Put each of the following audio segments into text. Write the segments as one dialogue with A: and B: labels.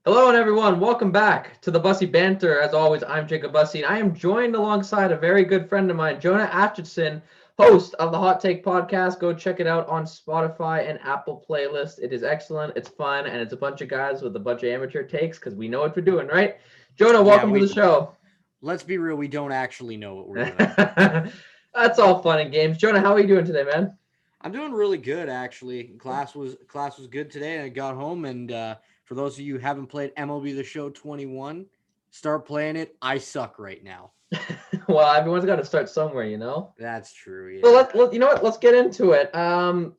A: Hello and everyone, welcome back to the Bussey Banter. As always, I'm Jacob Bussey, and I am joined alongside a very good friend of mine, Jonah Acheson, host of the Hot Take podcast. Go check it out on Spotify and Apple playlist. It is excellent, it's fun, and it's a bunch of guys with a bunch of amateur takes because we know what we're doing, right? Jonah,
B: Yeah,
A: welcome to the
B: we
A: show.
B: let's be real, we don't actually know what we're doing.
A: That's all fun and games. Jonah, how are you doing today, man?
B: I'm doing really good actually. Class was good today, and I got home. And for those of you who haven't played MLB The Show 21, start playing it. I suck right now.
A: Well, everyone's got to start somewhere, you know?
B: That's true.
A: So
B: Yeah.
A: you know what? Let's get into it.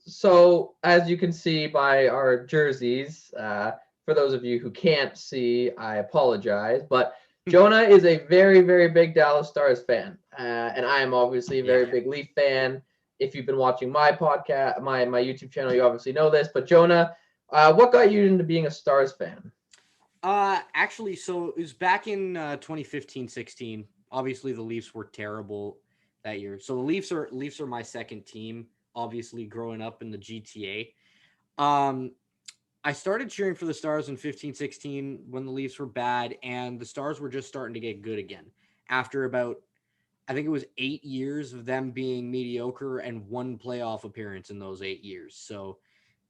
A: So as you can see by our jerseys, for those of you who can't see, I apologize, but Jonah is a very, very big Dallas Stars fan, and I am obviously a very
B: Yeah.
A: big Leaf fan. If you've been watching my podcast, my YouTube channel, you obviously know this. But Jonah, what got you into being a Stars fan?
B: Actually, so it was back in 2015-16. Obviously, the Leafs were terrible that year. So the Leafs are my second team. Obviously, growing up in the GTA. I started cheering for the Stars in 15-16 when the Leafs were bad, and the Stars were just starting to get good again. After about, I think it was 8 years of them being mediocre and one playoff appearance in those 8 years. So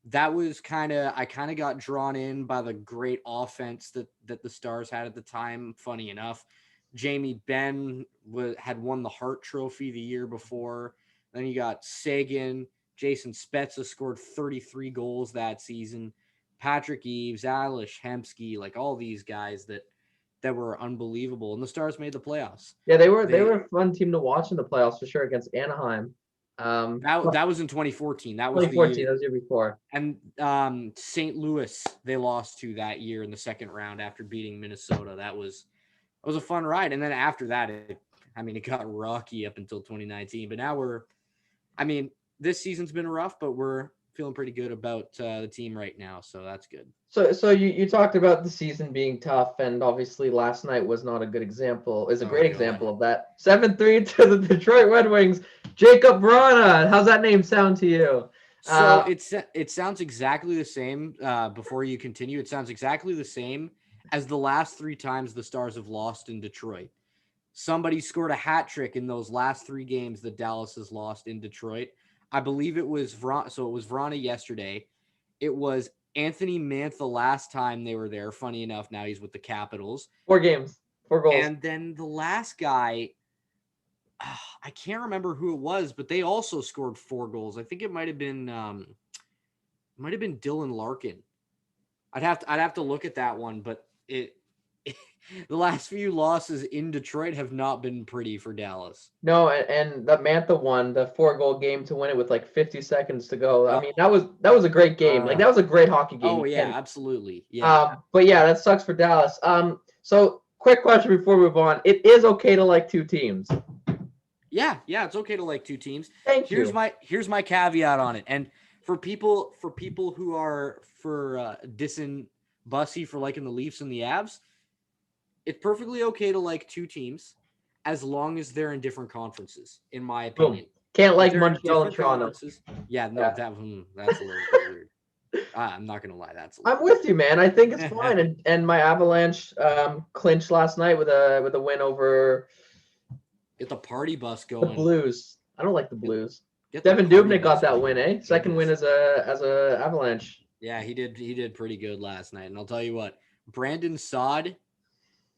B: that was I kind of got drawn in by the great offense that the Stars had at the time. Funny enough, Jamie Benn had won the Hart Trophy the year before. Then you got Sagan, Jason Spezza scored 33 goals that season. Patrick Eves, Alish Hemsky, like all these guys that were unbelievable, and the Stars made the playoffs.
A: Yeah, they
B: They
A: were a fun team to watch in the playoffs for sure against Anaheim.
B: that was in 2014. That was the
A: 2014,
B: year.
A: that was the year before.
B: And St. Louis, they lost to that year in the second round after beating Minnesota. That was a fun ride. And then after that, it got rocky up until 2019. But now this season's been rough, but we're feeling pretty good about the team right now. So that's good.
A: So you talked about the season being tough, and obviously last night was not a good example. Is a
B: Oh
A: great
B: God.
A: example of that. 7-3 to the Detroit Red Wings. Jacob Vrana. How's that name sound to you?
B: So it sounds exactly the same. Before you continue, it sounds exactly the same as the last three times the Stars have lost in Detroit. Somebody scored a hat trick in those last three games that Dallas has lost in Detroit. I believe it was So it was Vrana yesterday. It was Anthony Mantha last time they were there. Funny enough, now he's with the Capitals.
A: 4 games, 4 goals.
B: And then the last guy, I can't remember who it was, but they also scored 4 goals. I think it might have been Dylan Larkin. I'd have to look at that one, but the last few losses in Detroit have not been pretty for Dallas.
A: No, and the Mantha won the 4 goal game to win it with like 50 seconds to go. I
B: Oh,
A: mean, that was a great game. Like that was a great hockey game.
B: oh
A: You
B: yeah,
A: can't.
B: absolutely. Yeah.
A: But yeah, that sucks for Dallas. So quick question before we move on. It is okay to like two teams.
B: Yeah, it's okay to like two teams.
A: Thank
B: Here's
A: you.
B: my caveat on it. And for people who are for dissing Bussy for liking the Leafs and the Avs, it's perfectly okay to like two teams as long as they're in different conferences, in my
A: Boom.
B: opinion.
A: Can't
B: If
A: like
B: they're in
A: Montreal and
B: different
A: Toronto.
B: conferences, yeah, no,
A: Yeah.
B: that's a little bit weird. I'm not gonna lie, that's a
A: I'm
B: little
A: with you, man. I think it's
B: weird.
A: fine. And my Avalanche clinched last night with a win over
B: Get the party bus
A: the
B: going.
A: Blues. I don't like the Blues.
B: Get the
A: Devin
B: party
A: Dubnyk got
B: bus
A: that
B: going.
A: win,
B: My
A: eh? Second win
B: goodness.
A: as a Avalanche.
B: Yeah, he did pretty good last night. And I'll tell you what, Brandon Saad,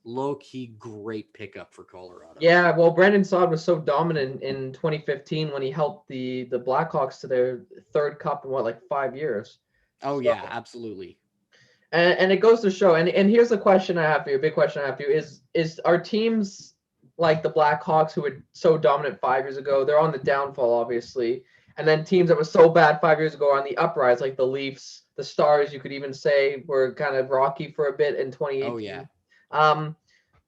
B: low key great pickup for Colorado.
A: Yeah, well, Brandon Saad was so dominant in 2015 when he helped the Blackhawks to their third cup in what, like 5 years.
B: Oh
A: So
B: yeah, absolutely.
A: and it goes to show. And here's the question I have for you. A big question I have for you is our teams like the Blackhawks who were so dominant 5 years ago? They're on the downfall, obviously. And then teams that were so bad 5 years ago are on the uprise, like the Leafs, the Stars. You could even say were kind of rocky for a bit in
B: Oh yeah.
A: 2018. Um,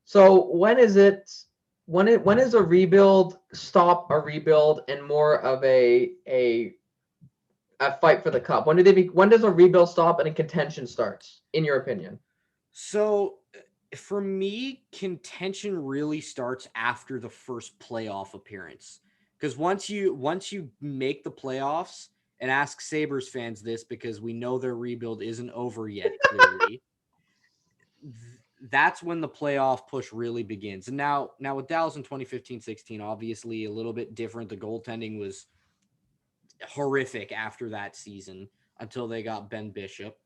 A: so when is a rebuild stop a rebuild and more of a fight for the cup? When does a rebuild stop and a contention starts, in your opinion?
B: So for me, contention really starts after the first playoff appearance. Because once you make the playoffs, and ask Sabres fans this because we know their rebuild isn't over yet, clearly. that's when the playoff push really begins. And now with Dallas in 2015-16, obviously a little bit different. The goaltending was horrific after that season until they got Ben Bishop.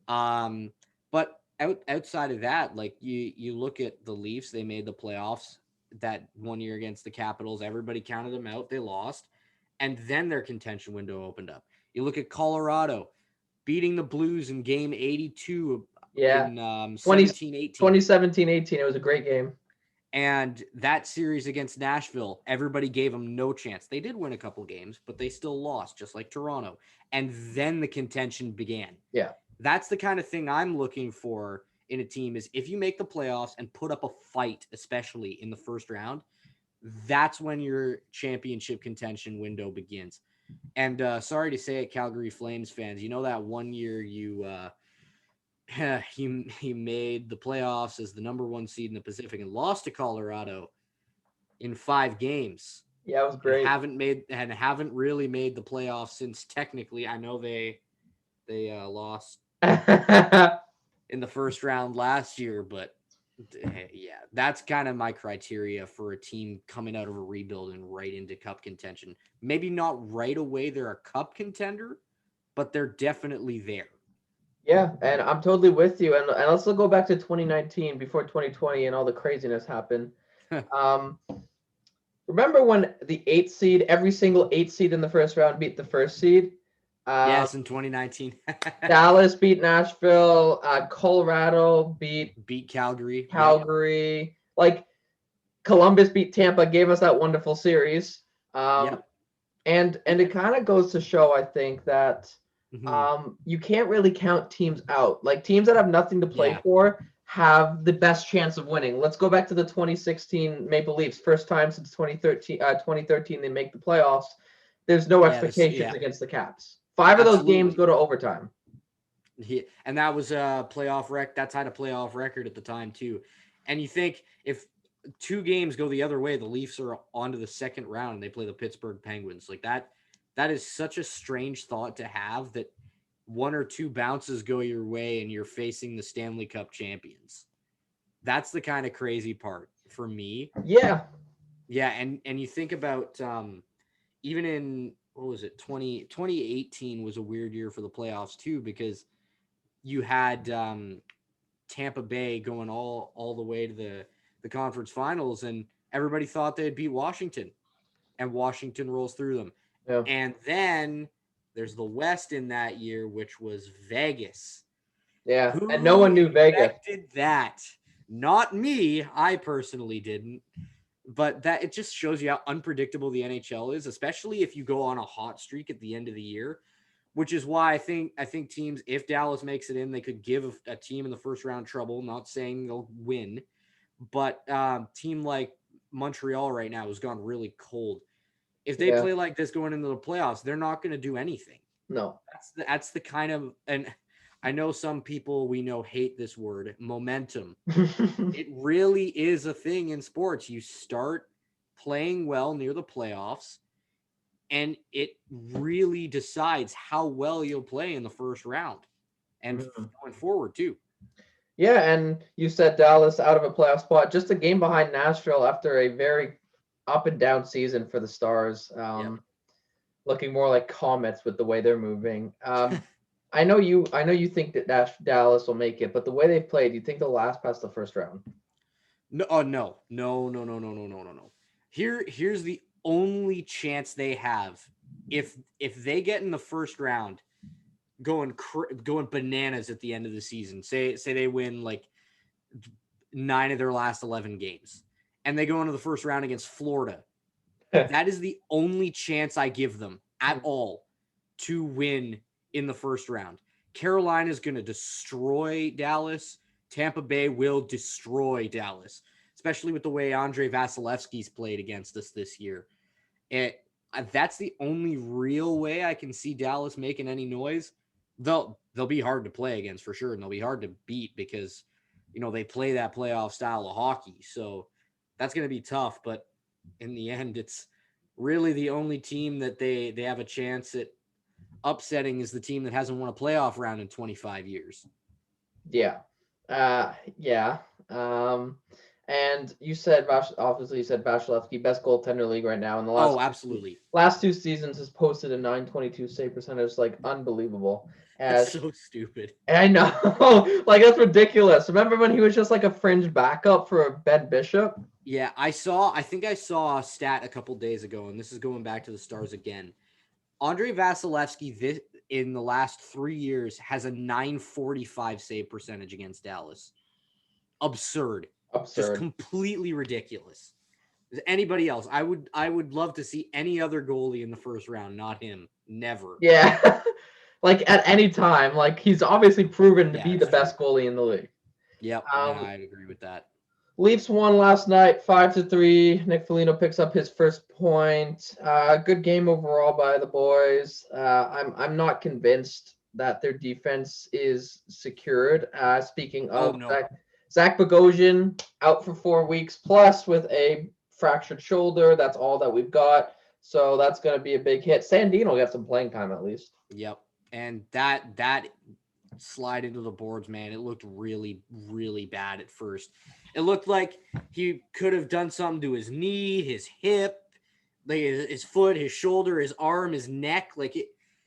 B: But outside of that, like you look at the Leafs, they made the playoffs that one year against the Capitals. Everybody counted them out. They lost. And then their contention window opened up. You look at Colorado beating the Blues in game 82
A: Yeah.
B: in
A: 20,
B: 17-18.
A: 2017-18. It was a great game.
B: And that series against Nashville, everybody gave them no chance. They did win a couple games, but they still lost, just like Toronto. And then the contention began.
A: Yeah.
B: That's the kind of thing I'm looking for in a team is if you make the playoffs and put up a fight, especially in the first round, that's when your championship contention window begins. And sorry to say it, Calgary Flames fans, you know that one year he made the playoffs as the number one seed in the Pacific and lost to Colorado in 5 games.
A: Yeah, it was great.
B: Haven't really made the playoffs since. Technically, I know they lost in the first round last year, but yeah, that's kind of my criteria for a team coming out of a rebuild and right into cup contention. Maybe not right away they're a cup contender, but they're definitely there.
A: Yeah, and I'm totally with you. And let's go back to 2019 before 2020 and all the craziness happened. Remember when the 8th seed, every single 8th seed in the first round beat the first seed?
B: Yes, in 2019.
A: Dallas beat Nashville. Colorado beat
B: Calgary.
A: Calgary. Yep. Like Columbus beat Tampa, gave us that wonderful series.
B: Yep.
A: And it kind of goes to show, I think, that you can't really count teams out. Like teams that have nothing to play for have the best chance of winning. Let's go back to the 2016 Maple Leafs. First time since 2013 they make the playoffs. There's no expectations against the Caps. 5 of those games go to overtime.
B: Yeah, and that was a playoff record. That's had a playoff record at the time too. And you think if 2 games go the other way, the Leafs are on to the second round and they play the Pittsburgh Penguins. Like that is such a strange thought to have, that 1 or 2 bounces go your way and you're facing the Stanley Cup champions. That's the kind of crazy part for me.
A: Yeah.
B: Yeah, and you think about even in, what was it, 2018 was a weird year for the playoffs too, because you had Tampa Bay going all the way to the conference finals, and everybody thought they'd beat Washington, and Washington rolls through them.
A: Yeah.
B: And then there's the West in that year, which was Vegas.
A: Yeah, and no one knew Vegas.
B: Did that? Not me. I personally didn't. But that it just shows you how unpredictable the NHL is, especially if you go on a hot streak at the end of the year. Which is why I think teams, if Dallas makes it in, they could give a team in the first round trouble. Not saying they'll win, but team like Montreal right now has gone really cold. If they play like this going into the playoffs, they're not going to do anything.
A: No,
B: that's the kind of, and I know some people we know hate this word, momentum. It really is a thing in sports. You start playing well near the playoffs, and it really decides how well you'll play in the first round and going forward too.
A: Yeah, and you said Dallas out of a playoff spot, just a game behind Nashville after a very up and down season for the Stars. Looking more like comets with the way they're moving. I know you think that Dallas will make it, but the way they've played, you think they'll last past the first round?
B: No. Here's the only chance they have. If they get in the first round, going bananas at the end of the season. Say they win like 9 of their last 11 games, and they go into the first round against Florida. That is the only chance I give them at all to win in the first round. Carolina is going to destroy Dallas. Tampa Bay will destroy Dallas, especially with the way Andre Vasilevsky's played against us this year. That's the only real way I can see Dallas making any noise. They'll be hard to play against for sure, and they'll be hard to beat because, they play that playoff style of hockey. So that's going to be tough. But in the end, it's really the only team that they have a chance at upsetting is the team that hasn't won a playoff round in 25 years.
A: Yeah. Yeah. Um, and you said obviously you said Vasilevsky, best goaltender in the league right now. In the
B: Oh, absolutely.
A: last two seasons, has posted a 922 save percentage, like unbelievable.
B: That's
A: As
B: so stupid.
A: I know, like that's ridiculous. Remember when he was just like a fringe backup for Ben Bishop?
B: Yeah, I think I saw a stat a couple days ago, and this is going back to the Stars again. Andre Vasilevsky this in the last 3 years has a 945 save percentage against Dallas. Absurd. Just
A: Absurd.
B: completely ridiculous. Anybody else? I would love to see any other goalie in the first round, not him. Never.
A: Yeah. Like at any time, like he's obviously proven to
B: Yeah,
A: be the
B: it's true.
A: best goalie in the league.
B: Yep, and
A: Um,
B: I agree with that.
A: Leafs won last night, 5-3. Nick Foligno picks up his first point. Good game overall by the boys. I'm not convinced that their defense is secured. Speaking
B: Oh
A: of
B: no.
A: Zach Bogosian out for 4 weeks plus with a fractured shoulder. That's all that we've got. So that's going to be a big hit. Sandino will get some playing time at least.
B: Yep. And that slide into the boards, man, it looked really, really bad at first. It looked like he could have done something to his knee, his hip, like his foot, his shoulder, his arm, his neck. Like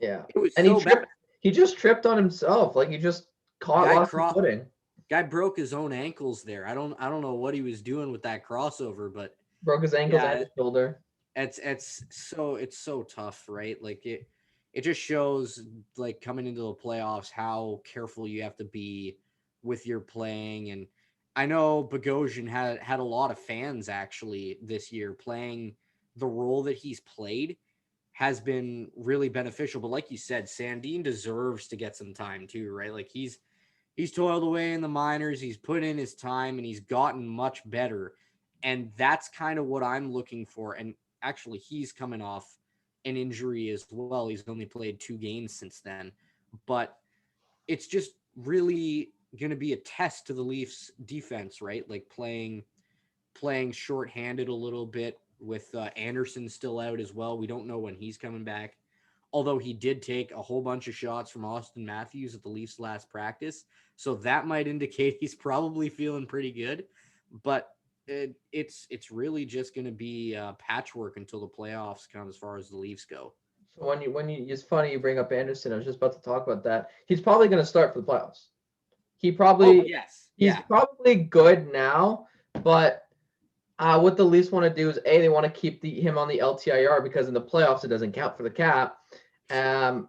A: Yeah,
B: it was
A: and he
B: so bad.
A: tripped. He just tripped on himself. Like he just
B: Guy
A: lost his
B: cro-
A: footing.
B: guy broke his own ankles there. I don't know what he was doing with that crossover, but
A: Broke his ankles and
B: yeah,
A: his shoulder.
B: it's so tough, right? Like it just shows like coming into the playoffs how careful you have to be with your playing. And I know Bogosian had a lot of fans actually this year playing the role that he's played has been really beneficial. But like you said, Sandin deserves to get some time too, right? Like he's toiled away in the minors, he's put in his time, and he's gotten much better. And that's kind of what I'm looking for. And actually, he's coming off an injury as well. He's only played 2 games since then. But it's just really going to be a test to the Leafs defense, right? Like playing shorthanded a little bit with Anderson still out as well. We don't know when he's coming back. Although he did take a whole bunch of shots from Austin Matthews at the Leafs last practice. So that might indicate he's probably feeling pretty good. But it's really just going to be patchwork until the playoffs come as far as the Leafs go.
A: So it's funny you bring up Anderson. I was just about to talk about that. He's probably going to start for the playoffs. He
B: Oh,
A: probably
B: yes.
A: he's
B: Yeah.
A: probably good now, but what the Leafs want to do is they want to keep him on the LTIR because in the playoffs it doesn't count for the cap. And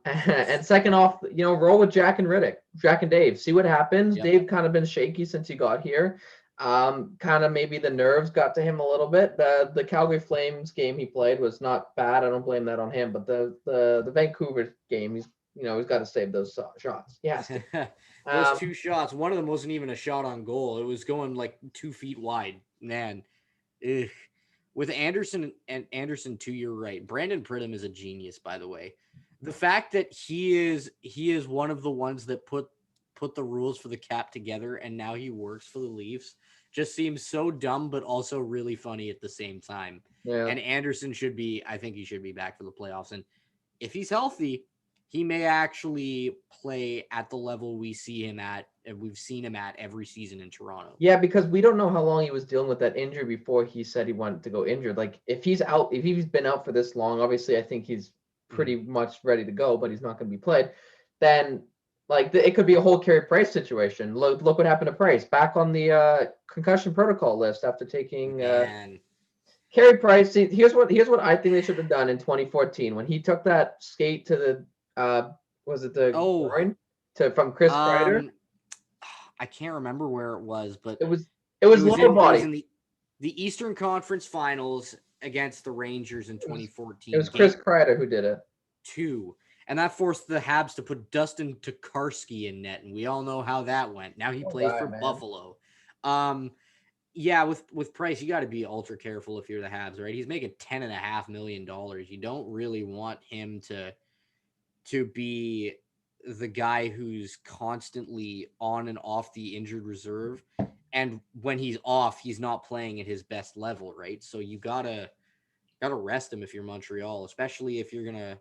A: second off, roll with Jack and Dave. See what happens.
B: Yep.
A: Dave kind of been shaky since he got here. Kind of maybe the nerves got to him a little bit. The Calgary Flames game he played was not bad. I don't blame that on him. But the Vancouver game, he's got to save those shots. He has to.
B: Those 2 shots, one of them wasn't even a shot on goal. It was going like 2 feet wide. Man, ugh. With Anderson too, you're right. Brandon Pridham is a genius, by the way. The fact that he is one of the ones that put the rules for the cap together, and now he works for the Leafs, just seems so dumb, but also really funny at the same time.
A: Yeah.
B: And Anderson I think he should be back for the playoffs. And if he's healthy, he may actually play at the level we see him at, and we've seen him at every season in Toronto.
A: Yeah, because we don't know how long he was dealing with that injury before he said he wanted to go injured. Like if he's been out for this long, obviously I think he's pretty much ready to go, but he's not going to be played. Then like it could be a whole Carey Price situation. Look what happened to Price, back on the concussion protocol list after taking Carey Price. See, here's what I think they should have done in 2014 when he took that skate to the was it the groin from Chris Kreider?
B: I can't remember where it was, but
A: it was lower body.
B: It was in the Eastern Conference Finals against the Rangers in 2014.
A: It was Chris Kreider who did it.
B: 2. And that forced the Habs to put Dustin Tokarski in net, and we all know how that went. Now he plays for Buffalo. Yeah, with Price, you got to be ultra careful if you're the Habs, right? He's making $10.5 million. You don't really want him to be the guy who's constantly on and off the injured reserve. And when he's off, he's not playing at his best level, right? So you gotta rest him if you're Montreal, especially if you're gonna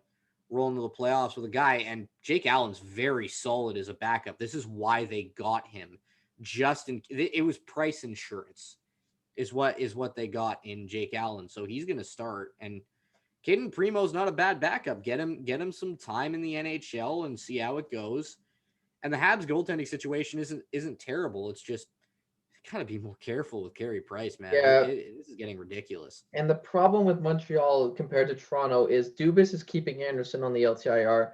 B: roll into the playoffs with a guy. And Jake Allen's very solid as a backup. This is why they got him. it was price insurance is what they got in Jake Allen. So he's going to start, and Caden Primo's not a bad backup. Get him some time in the NHL and see how it goes. And the Habs goaltending situation isn't terrible. It's just gotta be more careful with Carey Price, man.
A: Yeah.
B: This is getting ridiculous.
A: And the problem with Montreal compared to Toronto is Dubas is keeping Anderson on the LTIR,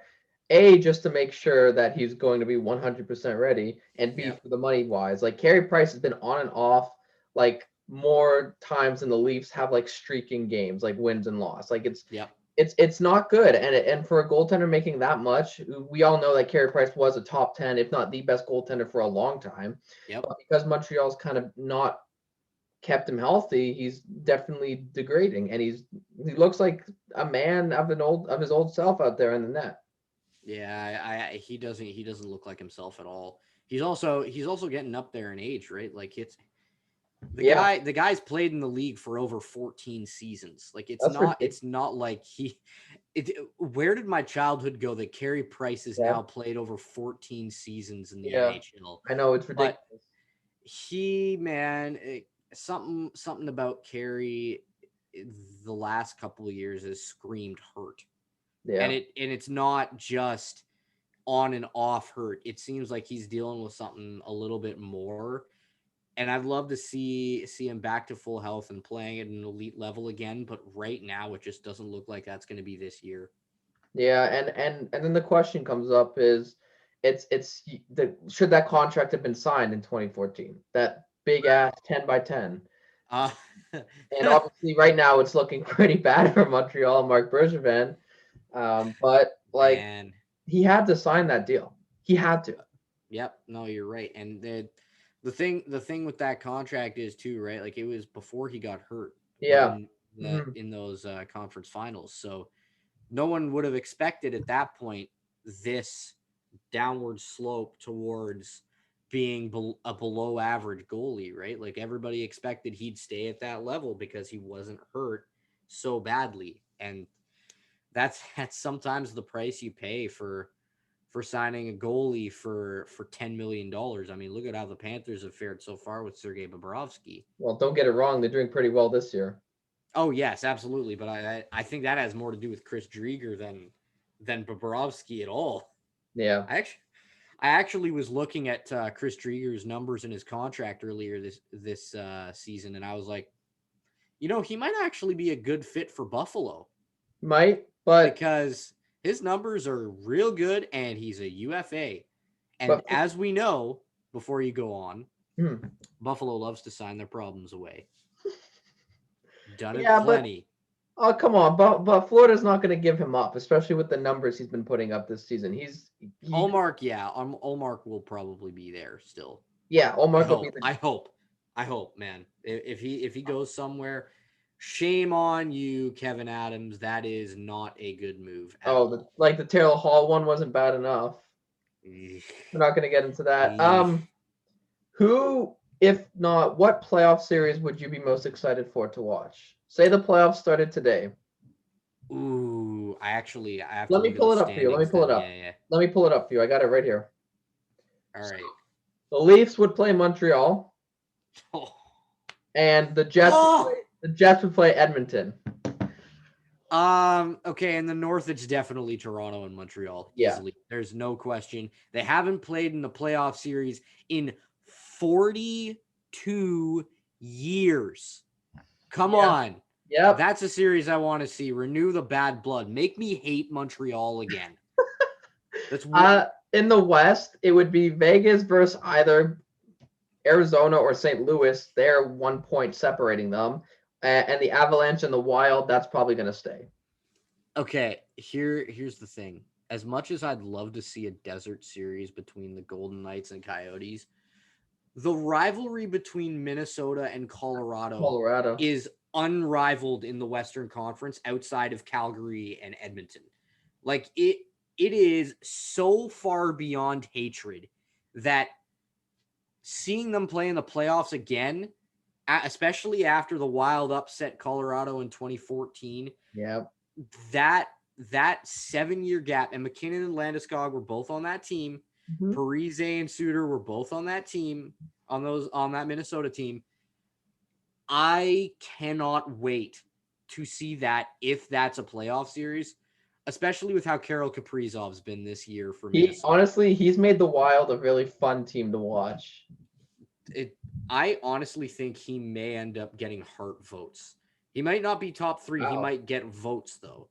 A: A, just to make sure that he's going to be 100% ready, and B, for the money wise. Like, Carey Price has been on and off, like, more times than the Leafs have, like, streaking games, like wins and loss. Like, it's not good. And for a goaltender making that much, we all know that Carey Price was a top 10, if not the best goaltender for a long time. But because Montreal's kind of not kept him healthy, he's definitely degrading, and he looks like a man of his old self out there in the net.
B: Yeah, he doesn't look like himself at all. He's also getting up there in age, right? Like the guy's played in the league for over 14 seasons. Like it's not like where did my childhood go that Carey Price has now played over 14 seasons in the NHL?
A: I know, it's ridiculous.
B: But something about Carey the last couple of years has screamed hurt. Yeah. And it's not just on and off hurt. It seems like he's dealing with something a little bit more. And I'd love to see him back to full health and playing at an elite level again. But right now, it just doesn't look like that's going to be this year.
A: Yeah, and then the question comes up is, should that contract have been signed in 2014? That big ass 10 by 10. And obviously, right now it's looking pretty bad for Montreal and Marc Bergevin. But like, he had to sign that deal. He had to.
B: Yep. No, you're right. And the thing with that contract is too, right? Like, it was before he got hurt.
A: Yeah.
B: In those conference finals. So no one would have expected at that point this downward slope towards being a below average goalie, right? Like, everybody expected he'd stay at that level because he wasn't hurt so badly. And that's sometimes the price you pay for signing a goalie for $10 million. I mean, look at how the Panthers have fared so far with Sergei Bobrovsky.
A: Well, don't get it wrong. They're doing pretty well this year.
B: Oh, yes, absolutely. But I think that has more to do with Chris Driedger than Bobrovsky at all.
A: Yeah.
B: I actually was looking at Chris Driedger's numbers in his contract earlier this season, and I was like, he might actually be a good fit for Buffalo.
A: Might, but
B: because his numbers are real good, and he's a UFA. And as we know, before you go on, Buffalo loves to sign their problems away. Done it plenty.
A: Oh, come on. But Florida's not going to give him up, especially with the numbers he's been putting up this season.
B: Ullmark will probably be there still.
A: Yeah, Ullmark will be there.
B: I hope, man. If he goes somewhere, shame on you, Kevin Adams. That is not a good move.
A: The Taylor Hall one wasn't bad enough. We're not going to get into that. Who, if not, what playoff series would you be most excited for to watch? Say the playoffs started today.
B: Ooh, I have to
A: Let me pull it up for you. Let me pull it up.
B: Yeah.
A: Let me pull it up for you. I got it right here.
B: All right.
A: The Leafs would play Montreal.
B: Oh.
A: And the Jets would play Edmonton.
B: Okay, in the North, it's definitely Toronto and Montreal. Easily. Yeah. There's no question. They haven't played in the playoff series in 42 years. Come on.
A: Yeah.
B: That's a series I want to see. Renew the bad blood. Make me hate Montreal again. That's
A: in the West, it would be Vegas versus either Arizona or St. Louis. They're 1 point separating them. And the Avalanche and the Wild, that's probably going to stay.
B: Okay, here's the thing. As much as I'd love to see a desert series between the Golden Knights and Coyotes, the rivalry between Minnesota and Colorado is unrivaled in the Western Conference outside of Calgary and Edmonton. Like, it is so far beyond hatred that seeing them play in the playoffs again, especially after the Wild upset Colorado in 2014.
A: Yeah.
B: That 7-year gap, and McKinnon and Landeskog were both on that team. Parise and Suter were both on that team. on that Minnesota team. I cannot wait to see that if that's a playoff series, especially with how Kirill Kaprizov's been this year for Minnesota.
A: He's made the Wild a really fun team to watch.
B: I honestly think he may end up getting Hart votes. He might not be top 3. He
A: Wow.
B: might get votes though.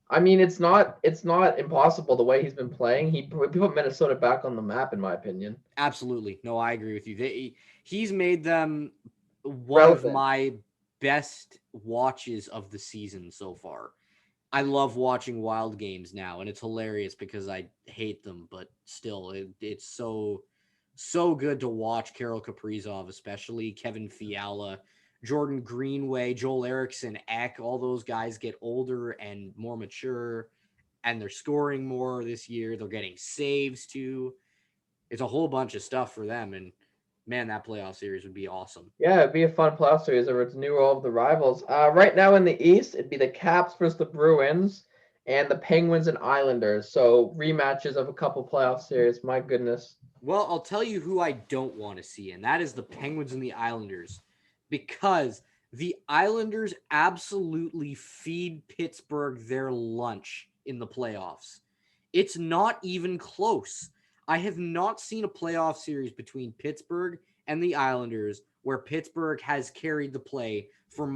A: I mean, it's not impossible the way he's been playing. He put Minnesota back on the map, in my opinion.
B: Absolutely. No, I agree with you. He's made them one of
A: Relevant.
B: my best watches of the season so far. I love watching Wild games now, and it's hilarious because I hate them, but still, it's so good to watch. Kirill Kaprizov, especially Kevin Fiala, Jordan Greenway, Joel Eriksson, Eck, all those guys get older and more mature, and they're scoring more this year. They're getting saves too. It's a whole bunch of stuff for them, and man, that playoff series would be awesome.
A: Yeah, it'd be a fun playoff series over its new role of the rivals. Right now in the East, it'd be the Caps versus the Bruins and the Penguins and Islanders. So rematches of a couple playoff series. My goodness.
B: Well, I'll tell you who I don't want to see, and that is the Penguins and the Islanders, because the Islanders absolutely feed Pittsburgh their lunch in the playoffs. It's not even close. I have not seen a playoff series between Pittsburgh and the Islanders where Pittsburgh has carried the play for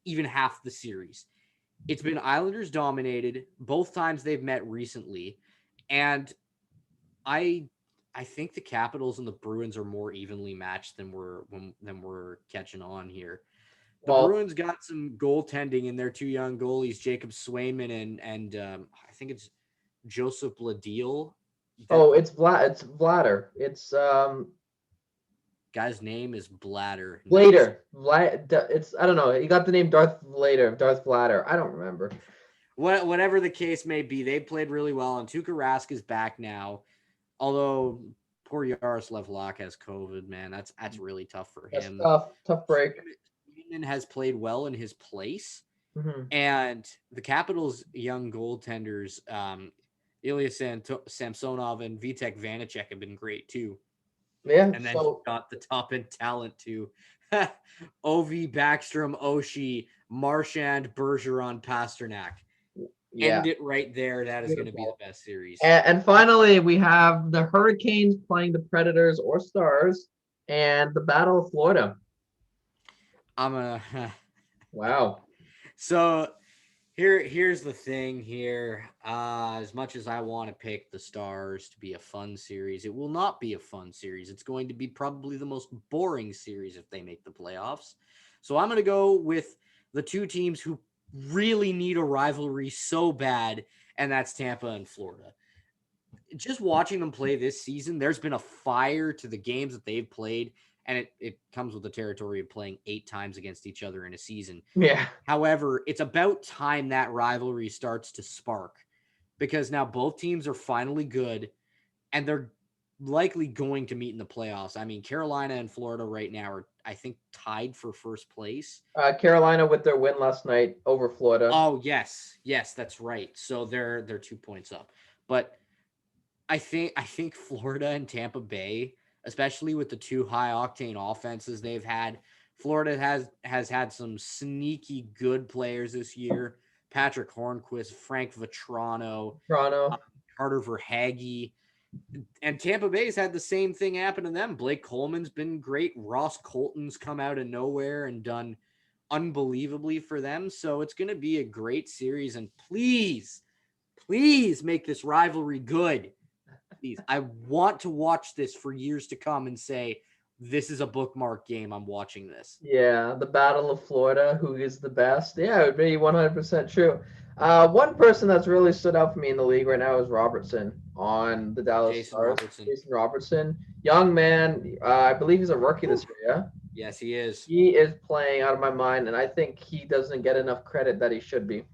B: even half the series. It's been Islanders dominated both times they've met recently, and I I think the Capitals and the Bruins are more evenly matched than we're catching on here. The
A: Well,
B: Bruins got some goaltending in their two young goalies, Jacob Swayman and I think it's Joseph Bladil. That
A: oh, it's Vladder. It's
B: guy's name is Bladder. Nice.
A: Vlader. It's I don't know. He got the name Darth Vladder. I don't remember.
B: Whatever the case may be, they played really well, and Tuukka Rask is back now. Although poor Yaroslav Lak has COVID, man, that's really tough for
A: That's
B: him.
A: tough break.
B: Swayman has played well in his place,
A: Mm-hmm.
B: and the Capitals' young goaltenders, Ilya Samsonov and Vitek Vanacek have been great too.
A: Yeah.
B: And then you
A: So
B: got the top end talent too. Ovi, Backstrom, Oshie, Marchand, Bergeron, Pasternak.
A: yeah.
B: End it right there. That is going to be
A: Beautiful.
B: the best series.
A: And finally, we have the Hurricanes playing the Predators or Stars, and the Battle of Florida.
B: I'm gonna.
A: Wow.
B: So here's the thing here. As much as I want to pick the Stars to be a fun series, it will not be a fun series. It's going to be probably the most boring series if they make the playoffs. So I'm going to go with the two teams who really need a rivalry so bad, and that's Tampa and Florida. Just watching them play this season, there's been a fire to the games that they've played, and it comes with the territory of playing 8 times against each other in a season.
A: Yeah.
B: However, it's about time that rivalry starts to spark, because now both teams are finally good and they're likely going to meet in the playoffs. I mean, Carolina and Florida right now are, I think, tied for first place.
A: Carolina with their win last night over Florida.
B: Oh, yes. Yes, that's right. So they're 2 points up. But I think Florida and Tampa Bay, especially with the two high octane offenses they've had, Florida has had some sneaky good players this year. Patrick Hornquist, Frank Vetrano,
A: Toronto.
B: Carter Verhaeghe. And Tampa Bay's had the same thing happen to them. Blake Coleman's been great. Ross Colton's come out of nowhere and done unbelievably for them. So it's going to be a great series. And please, please make this rivalry good. Please. I want to watch this for years to come and say, this is a bookmark game. I'm watching this.
A: Yeah, the Battle of Florida, who is the best? Yeah, it would be 100% true. One person that's really stood out for me in the league right now is Robertson on the Dallas
B: Jason
A: Stars.
B: Robertson.
A: Jason Robertson, young man. I believe he's a rookie this year. Yeah,
B: Yes, he is.
A: he is playing out of my mind, and I think he doesn't get enough credit that he should be.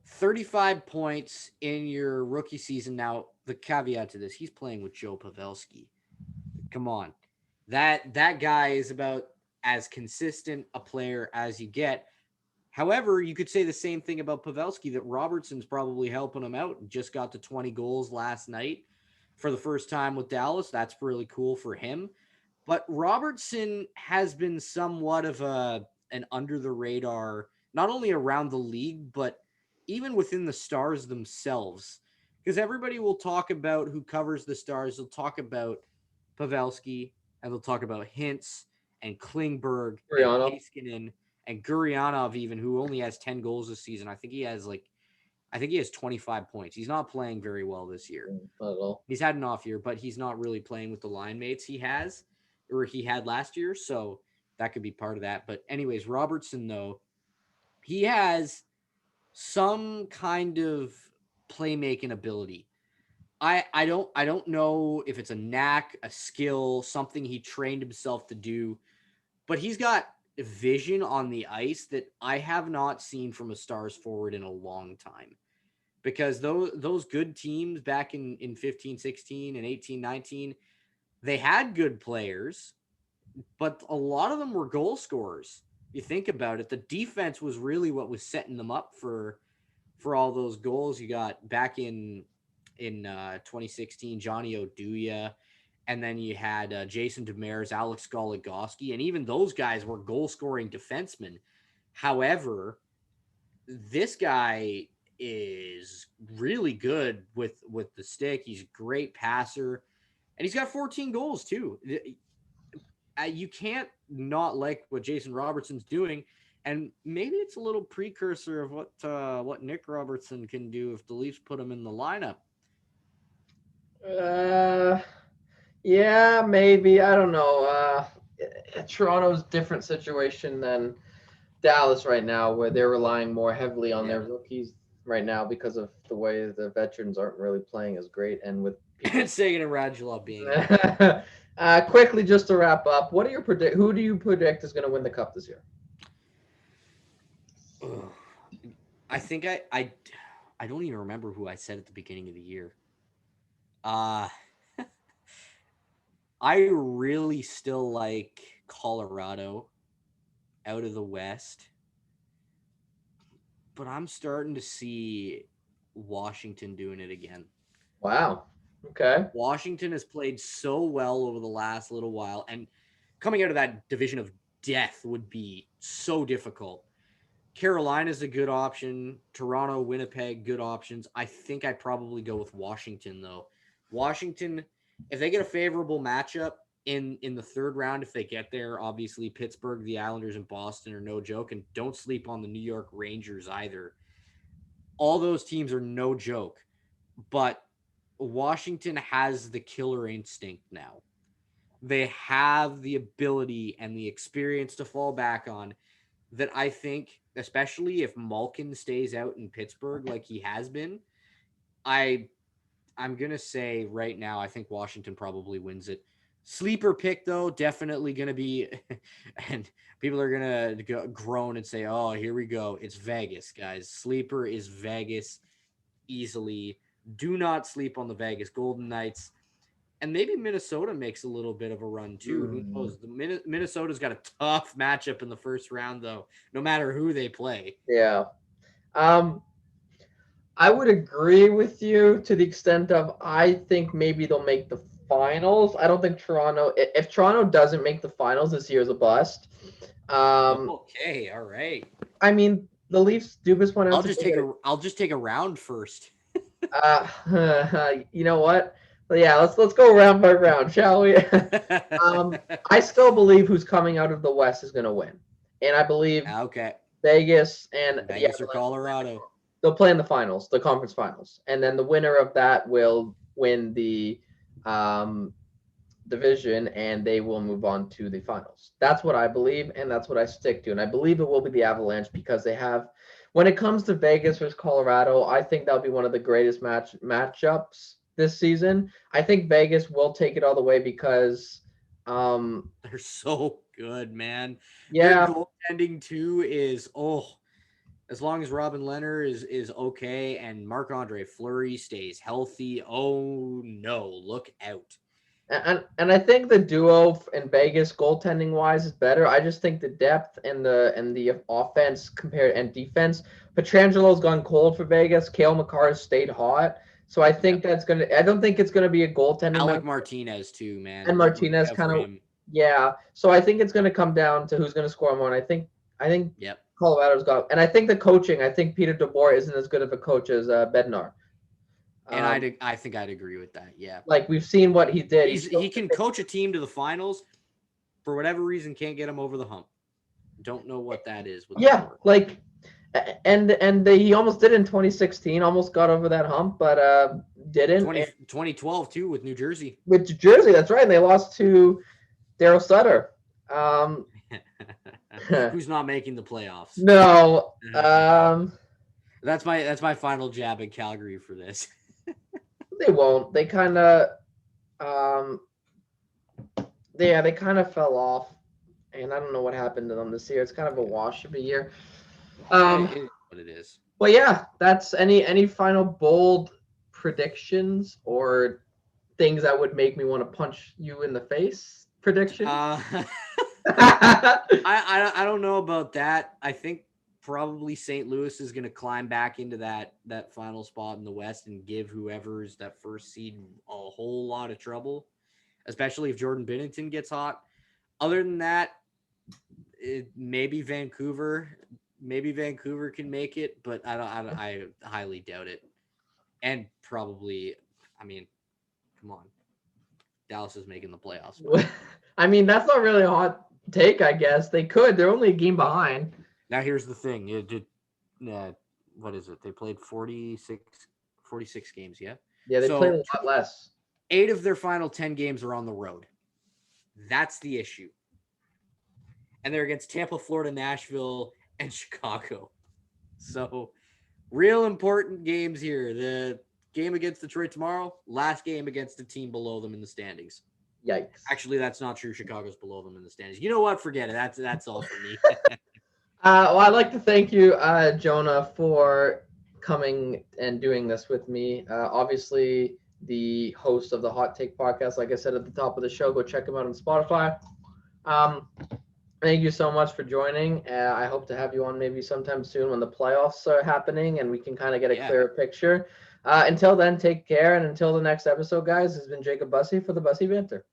B: 35 points in your rookie season. Now, the caveat to this, he's playing with Joe Pavelski. Come on. That guy is about as consistent a player as you get. However, you could say the same thing about Pavelski, that Robertson's probably helping him out. Just got to 20 goals last night for the first time with Dallas. That's really cool for him. But Robertson has been somewhat of an under the radar, not only around the league, but even within the Stars themselves. Because everybody will talk about who covers the Stars. They'll talk about Pavelski, and they'll talk about Hintz and Klingberg and
A: Brianna.
B: Heiskanen and Guryanov, even, who only has 10 goals this season. I think he has 25 points. He's not playing very well this year.
A: Not at all.
B: He's had an off year, but he's not really playing with the line mates he had last year. So that could be part of that. But anyways, Robertson, though, he has some kind of playmaking ability. I don't know if it's a knack, a skill, something he trained himself to do, but he's got vision on the ice that I have not seen from a Stars forward in a long time. Because those good teams back in 15, 16, and 18, 19, they had good players, but a lot of them were goal scorers. You think about it, the defense was really what was setting them up for all those goals. You got back in 2016, Johnny Oduya, and then you had Jason Demers, Alex Goligoski, and even those guys were goal scoring defensemen. However, this guy is really good with the stick. He's a great passer, and he's got 14 goals too. You can't not like what Jason Robertson's doing, and maybe it's a little precursor of what Nick Robertson can do if the Leafs put him in the lineup.
A: Yeah, maybe. I don't know. Toronto's different situation than Dallas right now, where they're relying more heavily on their rookies right now because of the way the veterans aren't really playing as great, and with
B: Sagan and Radulov being
A: quickly, just to wrap up, what are your who do you predict is going to win the cup this year?
B: I think I don't even remember who I said at the beginning of the year. I really still like Colorado out of the West, but I'm starting to see Washington doing it again.
A: Wow. Okay.
B: Washington has played so well over the last little while, and coming out of that division of death would be so difficult. Carolina's a good option. Toronto, Winnipeg, good options. I think I'd probably go with Washington, though. Washington, if they get a favorable matchup in the third round, if they get there, obviously Pittsburgh, the Islanders, and Boston are no joke, and don't sleep on the New York Rangers either. All those teams are no joke, but Washington has the killer instinct now. They have the ability and the experience to fall back on that I think, especially if Malkin stays out in Pittsburgh like he has been, I'm going to say right now, I think Washington probably wins it. Sleeper pick, though, definitely going to be, and people are going to groan and say, oh, here we go. It's Vegas, guys. Sleeper is Vegas easily. Do not sleep on the Vegas Golden Knights. And maybe Minnesota makes a little bit of a run, too. Who knows? Minnesota's got a tough matchup in the first round, though, no matter who they play.
A: Yeah. I would agree with you to the extent of I think maybe they'll make the finals. I don't think Toronto. If Toronto doesn't make the finals this year, is a bust.
B: Okay, all right.
A: I mean, the Leafs do this one.
B: I'll just take a round first.
A: You know what? But yeah, let's go round by round, shall we? I still believe who's coming out of the West is going to win, and I believe Vegas
B: or Colorado.
A: They'll play in the finals, the conference finals, and then the winner of that will win the division, and they will move on to the finals. That's what I believe, and that's what I stick to. And I believe it will be the Avalanche because they have, when it comes to Vegas versus Colorado, I think that'll be one of the greatest matchups this season. I think Vegas will take it all the way because
B: they're so good, man.
A: Yeah,
B: their goaltending too is as long as Robin Lehner is okay and Marc-Andre Fleury stays healthy, oh no, look out.
A: And I think the duo in Vegas goaltending wise is better. I just think the depth and the offense compared and defense. Petrangelo's gone cold for Vegas. Cale Makar has stayed hot. So I think I don't think it's gonna be a goaltending.
B: Alec Martinez too, man.
A: And Martinez kind of Yeah. So I think it's going to come down to who's going to score more. And I think
B: Yep.
A: Colorado's got, and I think the coaching. I think Peter DeBoer isn't as good of a coach as Bednar.
B: And
A: Um,
B: I think I'd agree with that. Yeah.
A: like we've seen what he did.
B: He can coach a team to the finals. For whatever reason, can't get him over the hump. Don't know what that is with
A: Yeah,
B: DeBoer.
A: like, he almost did in 2016. Almost got over that hump, but didn't.
B: 2012 too with New Jersey.
A: With Jersey, that's right. And they lost to Daryl Sutter.
B: Who's not making the playoffs?
A: No.
B: That's my final jab at Calgary for this.
A: They won't. They kind of, um, they kind of fell off, and I don't know what happened to them this year. It's kind of a wash of a year.
B: It is what it is.
A: Well, yeah. That's any final bold predictions or things that would make me want to punch you in the face? Predictions.
B: I don't know about that. I think probably St. Louis is going to climb back into that final spot in the West and give whoever's that first seed a whole lot of trouble, especially if Jordan Binnington gets hot. Other than that, maybe Vancouver can make it, but I highly doubt it. And probably, I mean, come on, Dallas is making the playoffs.
A: I mean, that's not really a hot take, I guess. They could. They're only a game behind.
B: Now, here's the thing. What is it? They played 46 games, yeah?
A: Yeah, they played a lot less.
B: 8 of their final 10 games are on the road. That's the issue. And they're against Tampa, Florida, Nashville, and Chicago. So, real important games here. The game against Detroit tomorrow, last game against the team below them in the standings.
A: Yikes.
B: Actually, that's not true. Chicago's below them in the standings. You know what? Forget it. That's all for me.
A: Well, I'd like to thank you, Jonah, for coming and doing this with me. Obviously, the host of the Hot Take podcast, like I said at the top of the show, go check him out on Spotify. Thank you so much for joining. I hope to have you on maybe sometime soon when the playoffs are happening and we can kind of get a clearer picture. Until then, take care. And until the next episode, guys, this has been Jacob Bussey for the Bussey Banter.